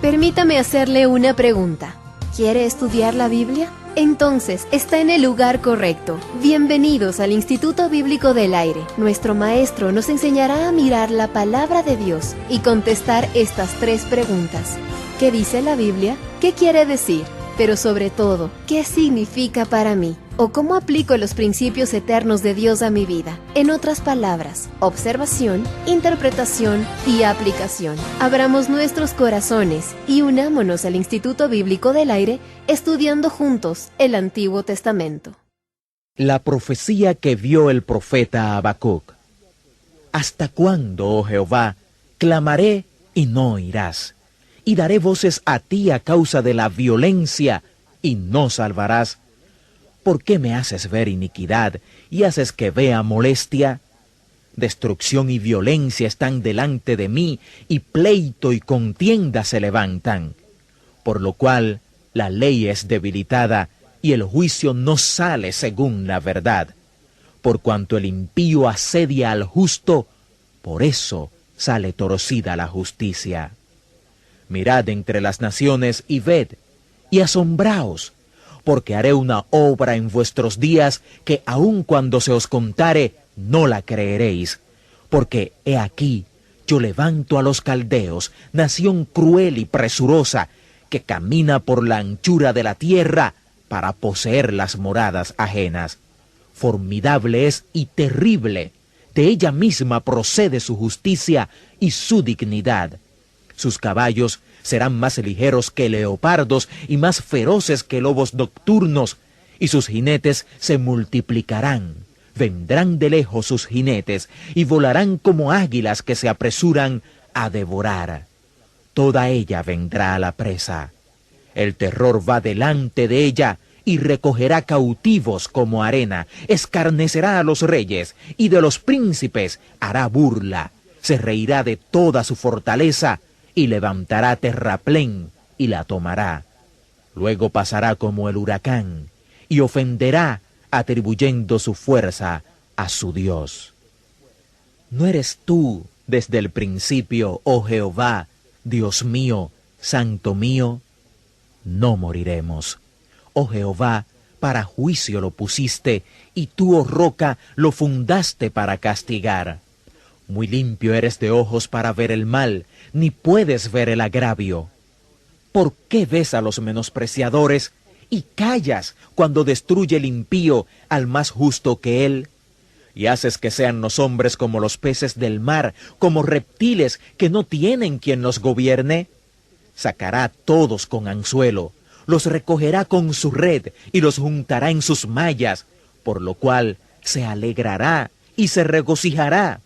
Permítame hacerle una pregunta. ¿Quiere estudiar la Biblia? Entonces, está en el lugar correcto. Bienvenidos al Instituto Bíblico del Aire. Nuestro maestro nos enseñará a mirar la palabra de Dios y contestar estas 3 preguntas. ¿Qué dice la Biblia? ¿Qué quiere decir? Pero sobre todo, ¿qué significa para mí? ¿O cómo aplico los principios eternos de Dios a mi vida? En otras palabras, observación, interpretación y aplicación. Abramos nuestros corazones y unámonos al Instituto Bíblico del Aire estudiando juntos el Antiguo Testamento. La profecía que vio el profeta Habacuc. ¿Hasta cuándo, oh Jehová, clamaré y no oirás? Y daré voces a ti a causa de la violencia, y no salvarás. ¿Por qué me haces ver iniquidad y haces que vea molestia? Destrucción y violencia están delante de mí, y pleito y contienda se levantan. Por lo cual la ley es debilitada, y el juicio no sale según la verdad. Por cuanto el impío asedia al justo, por eso sale torcida la justicia. Mirad entre las naciones y ved, y asombraos, porque haré una obra en vuestros días que aun cuando se os contare, no la creeréis. Porque he aquí, yo levanto a los caldeos, nación cruel y presurosa, que camina por la anchura de la tierra para poseer las moradas ajenas. Formidable es y terrible, de ella misma procede su justicia y su dignidad. Sus caballos serán más ligeros que leopardos y más feroces que lobos nocturnos, y sus jinetes se multiplicarán. Vendrán de lejos sus jinetes, y volarán como águilas que se apresuran a devorar. Toda ella vendrá a la presa. El terror va delante de ella, y recogerá cautivos como arena. Escarnecerá a los reyes, y de los príncipes hará burla. Se reirá de toda su fortaleza, y levantará terraplén, y la tomará. Luego pasará como el huracán, y ofenderá, atribuyendo su fuerza a su Dios. ¿No eres tú desde el principio, oh Jehová, Dios mío, Santo mío? No moriremos. Oh Jehová, para juicio lo pusiste, y tú, oh roca, lo fundaste para castigar. Muy limpio eres de ojos para ver el mal, ni puedes ver el agravio. ¿Por qué ves a los menospreciadores y callas cuando destruye el impío al más justo que él? Y haces que sean los hombres como los peces del mar, como reptiles que no tienen quien los gobierne. Sacará a todos con anzuelo, los recogerá con su red y los juntará en sus mallas, por lo cual se alegrará y se regocijará.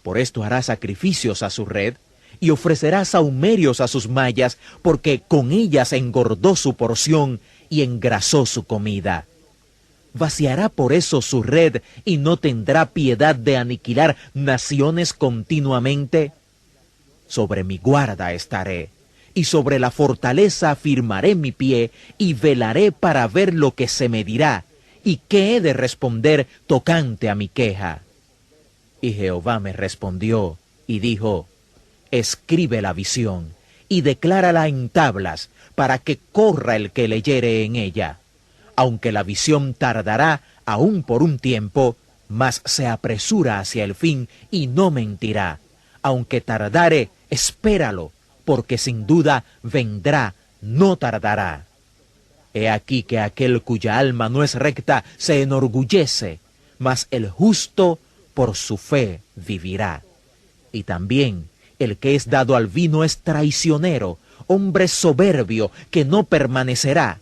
Por esto hará sacrificios a su red, y ofrecerá sahumerios a sus mallas, porque con ellas engordó su porción y engrasó su comida. Vaciará por eso su red, y no tendrá piedad de aniquilar naciones continuamente. Sobre mi guarda estaré, y sobre la fortaleza afirmaré mi pie, y velaré para ver lo que se me dirá, y qué he de responder tocante a mi queja. Y Jehová me respondió y dijo: escribe la visión y declárala en tablas, para que corra el que leyere en ella. Aunque la visión tardará aún por un tiempo, mas se apresura hacia el fin y no mentirá. Aunque tardare, espéralo, porque sin duda vendrá, no tardará. He aquí que aquel cuya alma no es recta se enorgullece, mas el justo por su fe vivirá. Y también el que es dado al vino es traicionero, hombre soberbio que no permanecerá.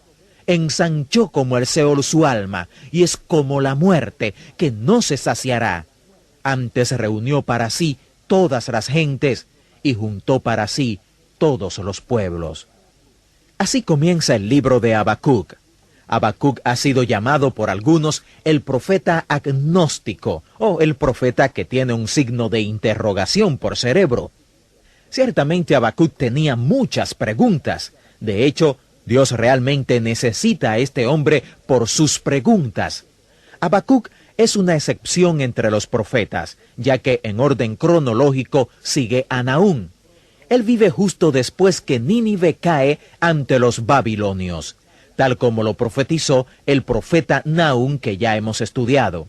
Ensanchó como el Seol su alma, y es como la muerte, que no se saciará. Antes reunió para sí todas las gentes, y juntó para sí todos los pueblos. Así comienza el libro de Habacuc. Habacuc ha sido llamado por algunos el profeta agnóstico, o el profeta que tiene un signo de interrogación por cerebro. Ciertamente Habacuc tenía muchas preguntas. De hecho, Dios realmente necesita a este hombre por sus preguntas. Habacuc es una excepción entre los profetas, ya que en orden cronológico sigue a Nahum. Él vive justo después que Nínive cae ante los babilonios, tal como lo profetizó el profeta Nahum que ya hemos estudiado.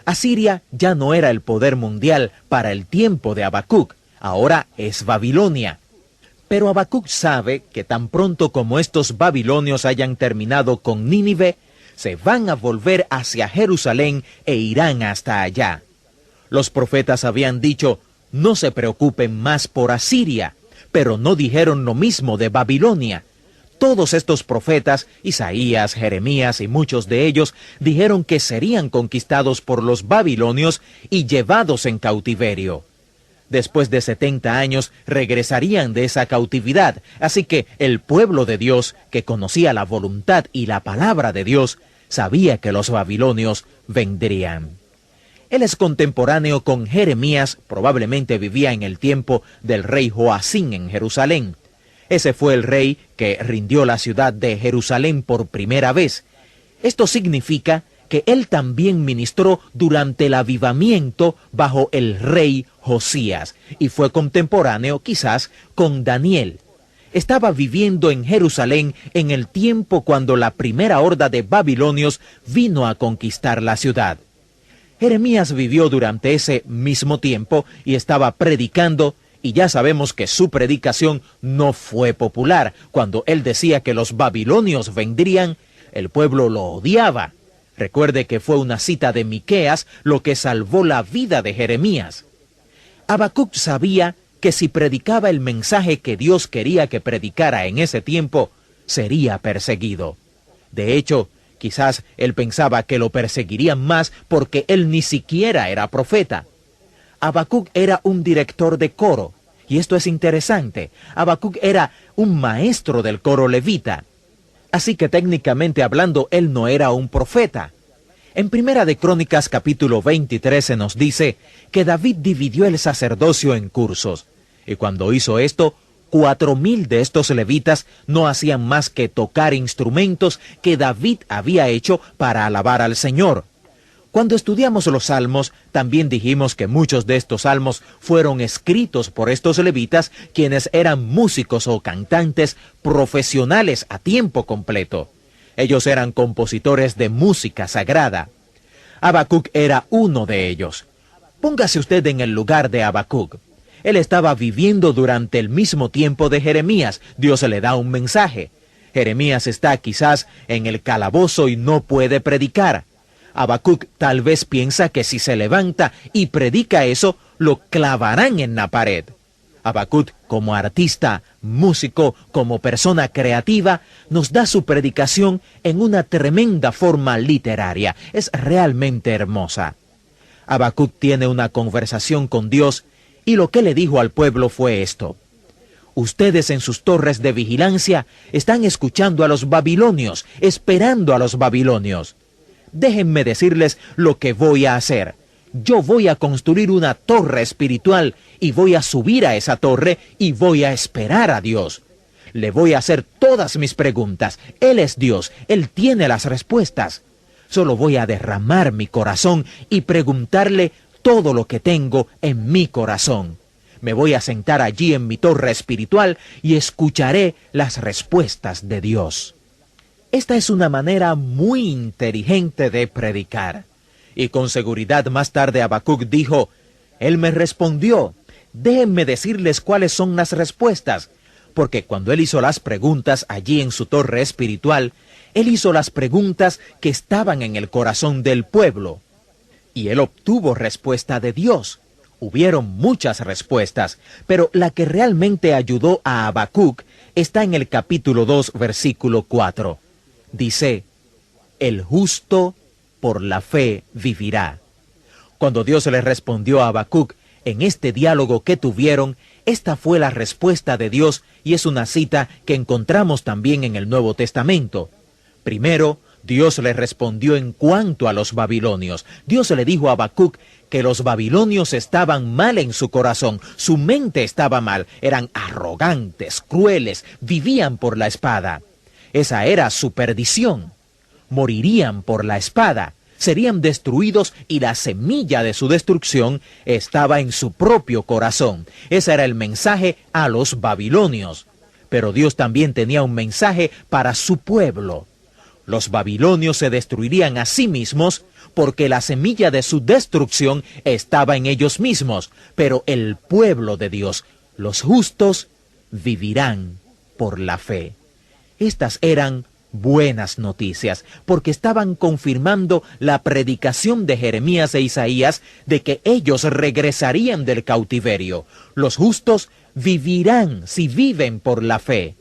Asiria ya no era el poder mundial para el tiempo de Habacuc, ahora es Babilonia. Pero Habacuc sabe que tan pronto como estos babilonios hayan terminado con Nínive, se van a volver hacia Jerusalén e irán hasta allá. Los profetas habían dicho, no se preocupen más por Asiria, pero no dijeron lo mismo de Babilonia. Todos estos profetas, Isaías, Jeremías y muchos de ellos, dijeron que serían conquistados por los babilonios y llevados en cautiverio. Después de 70 años regresarían de esa cautividad, así que el pueblo de Dios, que conocía la voluntad y la palabra de Dios, sabía que los babilonios vendrían. Él es contemporáneo con Jeremías, probablemente vivía en el tiempo del rey Joacín en Jerusalén. Ese fue el rey que rindió la ciudad de Jerusalén por primera vez. Esto significa que él también ministró durante el avivamiento bajo el rey Josías, y fue contemporáneo quizás con Daniel. Estaba viviendo en Jerusalén en el tiempo cuando la primera horda de babilonios vino a conquistar la ciudad. Jeremías vivió durante ese mismo tiempo y estaba predicando, y ya sabemos que su predicación no fue popular. Cuando él decía que los babilonios vendrían, el pueblo lo odiaba. Recuerde que fue una cita de Miqueas lo que salvó la vida de Jeremías. Habacuc sabía que si predicaba el mensaje que Dios quería que predicara en ese tiempo, sería perseguido. De hecho, quizás él pensaba que lo perseguirían más porque él ni siquiera era profeta. Habacuc era un director de coro, y esto es interesante. Habacuc era un maestro del coro levita. Así que técnicamente hablando, él no era un profeta. En Primera de Crónicas capítulo 23 se nos dice que David dividió el sacerdocio en cursos, y cuando hizo esto, 4,000 de estos levitas no hacían más que tocar instrumentos que David había hecho para alabar al Señor. Cuando estudiamos los salmos, también dijimos que muchos de estos salmos fueron escritos por estos levitas, quienes eran músicos o cantantes profesionales a tiempo completo. Ellos eran compositores de música sagrada. Habacuc era uno de ellos. Póngase usted en el lugar de Habacuc. Él estaba viviendo durante el mismo tiempo de Jeremías. Dios le da un mensaje. Jeremías está quizás en el calabozo y no puede predicar. Habacuc tal vez piensa que si se levanta y predica eso, lo clavarán en la pared. Habacuc, como artista, músico, como persona creativa, nos da su predicación en una tremenda forma literaria. Es realmente hermosa. Habacuc tiene una conversación con Dios y lo que le dijo al pueblo fue esto: ustedes en sus torres de vigilancia están escuchando a los babilonios, esperando a los babilonios. Déjenme decirles lo que voy a hacer. Yo voy a construir una torre espiritual y voy a subir a esa torre y voy a esperar a Dios. Le voy a hacer todas mis preguntas. Él es Dios, Él tiene las respuestas. Solo voy a derramar mi corazón y preguntarle todo lo que tengo en mi corazón. Me voy a sentar allí en mi torre espiritual y escucharé las respuestas de Dios. Esta es una manera muy inteligente de predicar. Y con seguridad más tarde Habacuc dijo, él me respondió, déjenme decirles cuáles son las respuestas. Porque cuando él hizo las preguntas allí en su torre espiritual, él hizo las preguntas que estaban en el corazón del pueblo. Y él obtuvo respuesta de Dios. Hubieron muchas respuestas, pero la que realmente ayudó a Habacuc está en el capítulo 2, versículo 4. Dice, el justo por la fe vivirá. Cuando Dios le respondió a Habacuc en este diálogo que tuvieron, esta fue la respuesta de Dios y es una cita que encontramos también en el Nuevo Testamento. Primero, Dios le respondió en cuanto a los babilonios. Dios le dijo a Habacuc que los babilonios estaban mal en su corazón, su mente estaba mal, eran arrogantes, crueles, vivían por la espada. Esa era su perdición. Morirían por la espada. serían destruidos y la semilla de su destrucción estaba en su propio corazón. Ese era el mensaje a los babilonios. Pero Dios también tenía un mensaje para su pueblo. Los babilonios se destruirían a sí mismos porque la semilla de su destrucción estaba en ellos mismos. Pero el pueblo de Dios, los justos, vivirán por la fe. Estas eran buenas noticias, porque estaban confirmando la predicación de Jeremías e Isaías de que ellos regresarían del cautiverio. Los justos vivirán si viven por la fe.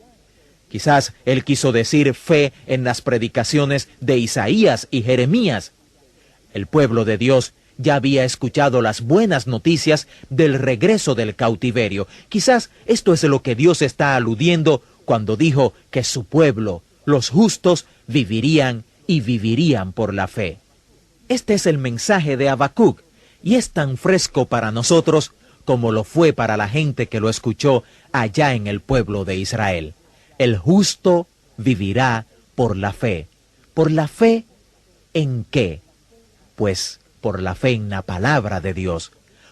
Quizás él quiso decir fe en las predicaciones de Isaías y Jeremías. El pueblo de Dios ya había escuchado las buenas noticias del regreso del cautiverio. Quizás esto es lo que Dios está aludiendo cuando dijo que su pueblo, los justos, vivirían y vivirían por la fe. Este es el mensaje de Habacuc y es tan fresco para nosotros como lo fue para la gente que lo escuchó allá en el pueblo de Israel. El justo vivirá por la fe. ¿Por la fe en qué? Pues por la fe en la palabra de Dios,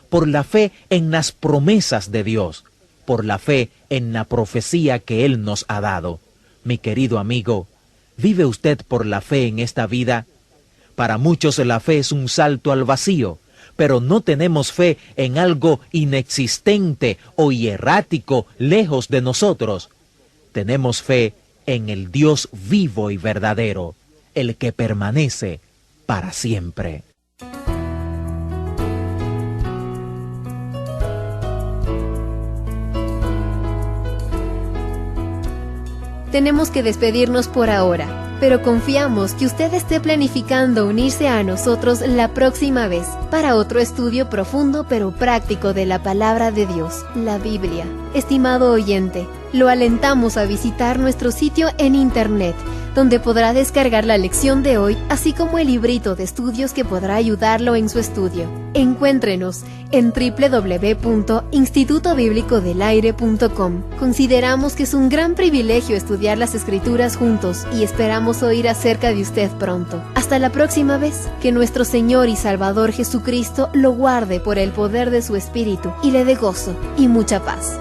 por la fe en las promesas de Dios, por la fe en la profecía que Él nos ha dado. Mi querido amigo, ¿vive usted por la fe en esta vida? Para muchos la fe es un salto al vacío, pero no tenemos fe en algo inexistente o hierático lejos de nosotros. Tenemos fe en el Dios vivo y verdadero, el que permanece para siempre. Tenemos que despedirnos por ahora, pero confiamos que usted esté planificando unirse a nosotros la próxima vez para otro estudio profundo pero práctico de la palabra de Dios, la Biblia. Estimado oyente, lo alentamos a visitar nuestro sitio en internet, donde podrá descargar la lección de hoy, así como el librito de estudios que podrá ayudarlo en su estudio. Encuéntrenos en www.institutobiblicodelaire.com. Consideramos que es un gran privilegio estudiar las Escrituras juntos y esperamos oír acerca de usted pronto. Hasta la próxima vez, que nuestro Señor y Salvador Jesucristo lo guarde por el poder de su Espíritu y le dé gozo y mucha paz.